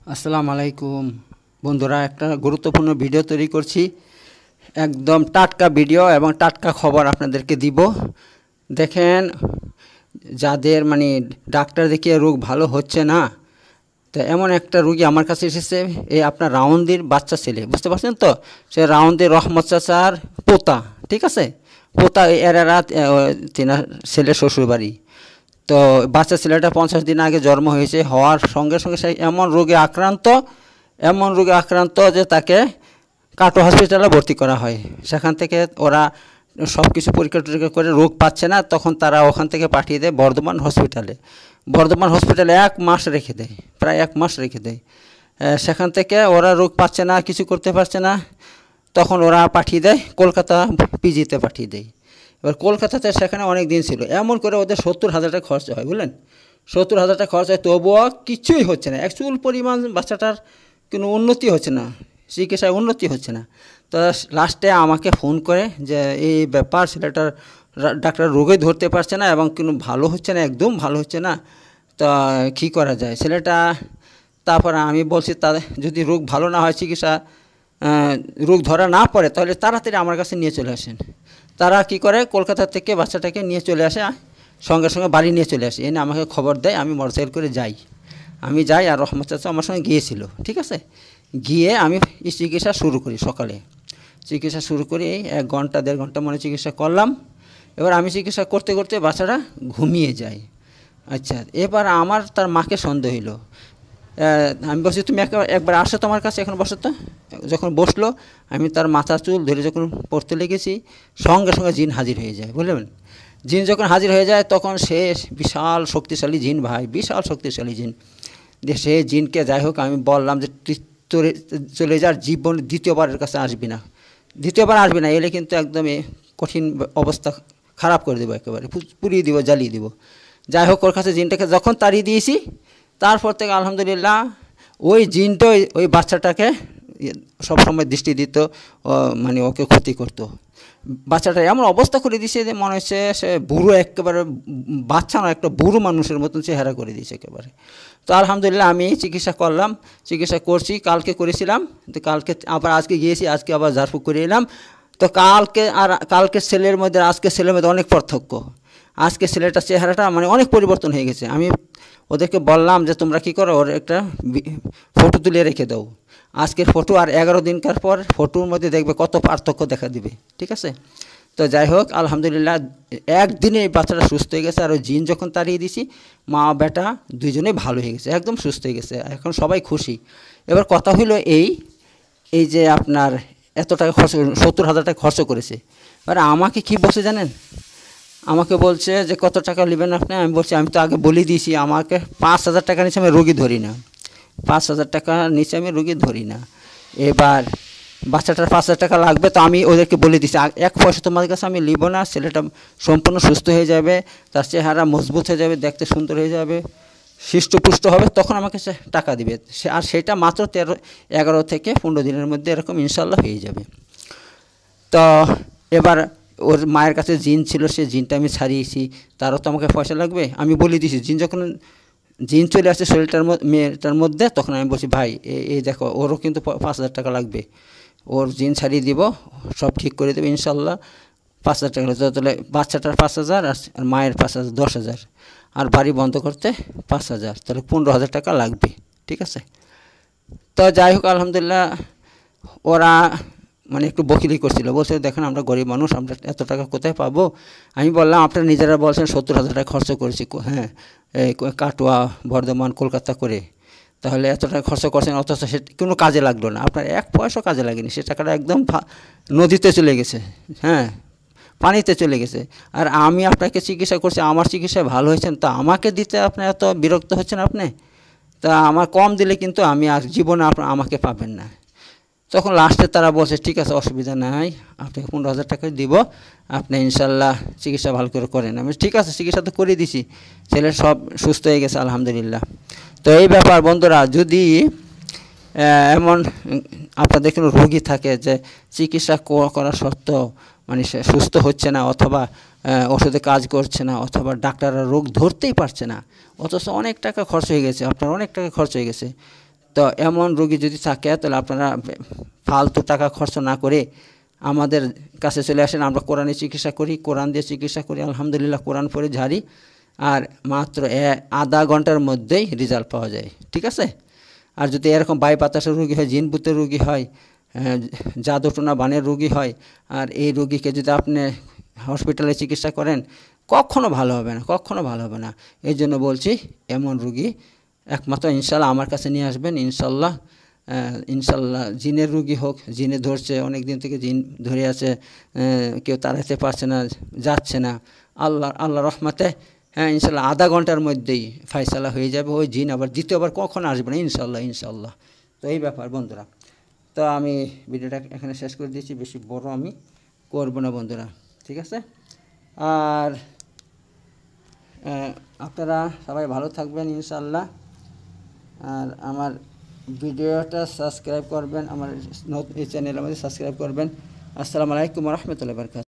আসসালামু আলাইকুম বন্ধুরা, একটা গুরুত্বপূর্ণ ভিডিও তৈরি করছি। একদম টাটকা ভিডিও এবং টাটকা খবর আপনাদেরকে দিব। দেখেন, যাদের ডাক্তার দেখিয়ে রোগ ভালো হচ্ছে না, তো এমন একটা রোগী আমার কাছে এসেছে। এই আপনার রাউন্দির বাচ্চা ছেলে, বুঝতে পারছেন তো? সে রাউন্দির রহমত চাচার পোতা, ঠিক আছে? পোতা এরা রাত তিনার ছেলে শ্বশুরবাড়ি। তো বাচ্চা ছেলেটা 50 দিন আগে জন্ম হয়েছে। হওয়ার সঙ্গে সঙ্গে সে এমন রোগে আক্রান্ত যে তাকে কাটো হসপিটালে ভর্তি করা হয়। সেখান থেকে ওরা সব কিছু পরীক্ষা টরীক্ষা করে রোগ পাচ্ছে না, তখন তারা ওখান থেকে পাঠিয়ে দেয় বর্ধমান হসপিটালে 1 মাস রেখে দেয়, প্রায় 1 মাস রেখে দেয়। সেখান থেকে ওরা রোগ পাচ্ছে না, কিছু করতে পারছে না, তখন ওরা পাঠিয়ে দেয় কলকাতা পিজিতে পাঠিয়ে দেয়। এবার কলকাতাতে সেখানে অনেক দিন ছিল, এমন করে ওদের 70,000 টাকা খরচ হয়, বুঝলেন? 70,000 টাকা খরচ হয়, তবুও কিছুই হচ্ছে না। চুল পরিমাণ বাচ্চাটার কোনো উন্নতি হচ্ছে না, চিকিৎসায় উন্নতি হচ্ছে না। তো লাস্টে আমাকে ফোন করে যে এই ব্যাপার, ছেলেটার ডাক্তার রোগে ধরতে পারছে না এবং কোনো ভালো হচ্ছে না, একদম ভালো হচ্ছে না। তা কী করা যায় ছেলেটা? তারপর আমি বলছি, তা যদি রোগ ভালো না হয়, চিকিৎসা রোগ ধরা না পড়ে, তাহলে তাড়াতাড়ি আমার কাছে নিয়ে চলে আসেন। তারা কি করে, কলকাতা থেকে বাচ্চাটাকে নিয়ে চলে আসে, সঙ্গে সঙ্গে বাড়ি নিয়ে চলে আসে, এনে আমাকে খবর দেয়। আমি মোটরসাইকেল করে যাই, আর রহমত চাচা আমার সঙ্গে গিয়েছিল, ঠিক আছে? গিয়ে আমি চিকিৎসা শুরু করি। সকালে চিকিৎসা শুরু করি, 1 ঘন্টা 1.5 ঘন্টা চিকিৎসা করলাম। এবার আমি চিকিৎসা করতে করতে বাচ্চাটা ঘুমিয়ে যায়। আচ্ছা, এবার আমার তার মাকে সন্দেহ হইল। আমি বলছি, তুমি একবার আসো তো আমার কাছে, এখন বসো তো। যখন বসলো, আমি তার মাথা চুল ধরে যখন পড়তে লেগেছি, সঙ্গে সঙ্গে জিন হাজির হয়ে যায়, বুঝলেন? জিন যখন হাজির হয়ে যায়, তখন সে বিশাল শক্তিশালী জিন, ভাই, বিশাল শক্তিশালী জিন। যে সে জিনকে যাই হোক আমি বললাম যে চলে যার, জীবন দ্বিতীয়বারের কাছে আসবি না, এলে কিন্তু একদমই কঠিন অবস্থা, খারাপ করে দেবো, একেবারে পুড়িয়ে দিব, জ্বালিয়ে দিব। যাই হোক, ওর কাছে জিনটাকে যখন তাড়িয়ে দিয়েছি, তারপর থেকে আলহামদুলিল্লাহ ওই জিনটা ওই বাচ্চাটাকে সবসময় দৃষ্টি দিত, ওকে ক্ষতি করতো। বাচ্চাটা এমন অবস্থা করে দিয়েছে যে মনে হচ্ছে সে বুড়ো, একেবারে বাচ্চা না, একটা বুড়ো মানুষের মতন চেহারা করে দিয়েছে একেবারে। তো আলহামদুলিল্লাহ আমি চিকিৎসা করছি, কালকে করেছিলাম। তো কালকে আবার আজকে গিয়েছি, আজকে আবার ঝাড়ফুঁক করে এলাম। তো কালকের ছেলের মধ্যে আজকের ছেলের মধ্যে অনেক পার্থক্য। আজকে ছেলেটার চেহারাটা অনেক পরিবর্তন হয়ে গেছে। আমি ওদেরকে বললাম যে তোমরা কী করো, ওর একটা ফটো তুলে রেখে দাও। আজকের ফটো আর 11 দিনকার পর ফটোর মধ্যে দেখবে কত পার্থক্য দেখা দিবে, ঠিক আছে? তো যাই হোক, আলহামদুলিল্লাহ একদিনে এই বাচ্চাটা সুস্থ হয়ে গেছে। আর ওই জিন যখন তাড়িয়ে দিছি, মা বেটা দুইজনেই ভালো হয়ে গেছে, একদম সুস্থ হয়ে গেছে, এখন সবাই খুশি। এবার কথা হইল এই যে আপনার এত টাকা খরচ, 70,000 টাকা খরচ করেছে। এবার আমাকে কি বলছে জানেন? আমাকে বলছে যে কত টাকা নেবেন আপনি? আমি বলছি, আমি তো আগে বলে দিয়েছি, আমাকে 5,000 টাকা নিচে আমি রোগী ধরি না, 5,000 টাকা নিচে আমি রোগী ধরি না। এবার বাচ্চাটার 5,000 টাকা লাগবে, তো আমি ওদেরকে বলে দিচ্ছি 1 পয়সা তোমাদের কাছে আমি নিব না। ছেলেটা সম্পূর্ণ সুস্থ হয়ে যাবে, তার চেহারা মজবুত হয়ে যাবে, দেখতে সুন্দর হয়ে যাবে, হৃষ্টপুষ্ট হবে, তখন আমাকে সে টাকা দিবে। আর সেটা মাত্র 11 থেকে 15 দিনের মধ্যে এরকম ইনশাল্লাহ হয়ে যাবে। তো এবার ওর মায়ের কাছে জিন ছিল, সে জিনটা আমি ছাড়িয়েছি, তারও তো আমাকে পয়সা লাগবে। আমি বলে দিয়েছি, জিন চলে আসছে মেয়েটার মধ্যে, তখন আমি বলছি, ভাই এই দেখো, ওরও কিন্তু 5,000 টাকা লাগবে, ওর জিন ছাড়িয়ে দিব, সব ঠিক করে দেবে ইনশাল্লাহ। 5,000 টাকা তাহলে বাচ্চাটার 5,000 আর মায়ের 5,000, 10,000, আর বাড়ি বন্ধ করতে 5,000, তাহলে 15,000 টাকা লাগবে, ঠিক আছে? তো যাই হোক, আলহামদুলিল্লাহ ওরা একটু বকিলি করছিল, বলছে দেখেন আমরা গরিব মানুষ, আমরা এত টাকা কোথায় পাবো? আমি বললাম, আপনারা নিজেরা বলছেন 70,000 টাকা খরচ করেছি, হ্যাঁ, এই কাটোয়া, বর্ধমান, কলকাতা করে, তাহলে এত টাকা খরচ করছেন, অথচ সে কোনো কাজে লাগলো না, আপনার 1 পয়সা কাজে লাগেনি, সে টাকাটা একদম নদীতে চলে গেছে, হ্যাঁ, পানিতে চলে গেছে। আর আমি আপনাকে চিকিৎসা করছি, আমার চিকিৎসায় ভালো হয়েছেন, তো আমাকে দিতে আপনি এত বিরক্ত হচ্ছেন আপনি? তা আমার কম দিলে কিন্তু আমি আর জীবনে আমাকে পাবেন না। তখন লাস্টে তারা বলছে, ঠিক আছে, অসুবিধা নাই, আপনাকে 15,000 টাকা দিব, আপনি ইনশাল্লাহ চিকিৎসা ভালো করে করেন। আমি ঠিক আছে, চিকিৎসা তো করে দিছি, ছেলে সব সুস্থ হয়ে গেছে আলহামদুলিল্লাহ। তো এই ব্যাপার বন্ধুরা, যদি এমন আপনাদের কোনো রোগী থাকে যে চিকিৎসা করা সত্ত্বেও সে সুস্থ হচ্ছে না, অথবা ওষুধে কাজ করছে না, অথবা ডাক্তাররা রোগ ধরতেই পারছে না, অথচ অনেক টাকা খরচ হয়ে গেছে, আপনার অনেক টাকা খরচ হয়ে গেছে, তো এমন রোগী যদি থাকে তাহলে আপনারা ফালতু টাকা খরচ না করে আমাদের কাছে চলে আসেন। আমরা কোরআনে চিকিৎসা করি, কোরআন দিয়ে চিকিৎসা করি, আলহামদুলিল্লাহ কোরআন পড়ে ঝাড়ি, আর মাত্র আধা ঘন্টার মধ্যেই রেজাল্ট পাওয়া যায়, ঠিক আছে। আর যদি এরকম বায়ুবাতাসের রোগী হয়, জিনভূতের রোগী হয়, জাদুটোনা বানের রোগী হয়, আর এই রোগীকে যদি আপনি হসপিটালে চিকিৎসা করেন কখনো ভালো হবে না, কখনো ভালো হবে না। এই জন্য বলছি এমন রোগী একমাত্র ইনশাল্লাহ আমার কাছে নিয়ে আসবেন। ইনশাল্লাহ ইনশাল্লাহ জিনের রোগী হোক, জিনে ধরছে, অনেক দিন থেকে জিন ধরে আছে, কেউ তাড়াতে পারছে না, যাচ্ছে না, আল্লাহ রহমতে হ্যাঁ ইনশাল্লাহ আধা ঘন্টার মধ্যেই ফায়সালা হয়ে যাবে। ওই জিন আবার দ্বিতীয়বার কখনো আসবে না ইনশাল্লাহ, ইনশাল্লাহ। তো এই ব্যাপার বন্ধুরা। তো আমি ভিডিওটা এখানে শেষ করে দিয়েছি, বেশি বড় আমি করব না বন্ধুরা, ঠিক আছে। আর আপনারা সবাই ভালো থাকবেন ইনশাল্লাহ। আর আমার ভিডিওটা সাবস্ক্রাইব করবেন, আমার এই চ্যানেলের মধ্যে সাবস্ক্রাইব করবেন। আসসালামু আলাইকুম ওয়া রাহমাতুল্লাহি ওয়া বারাকাতুহু।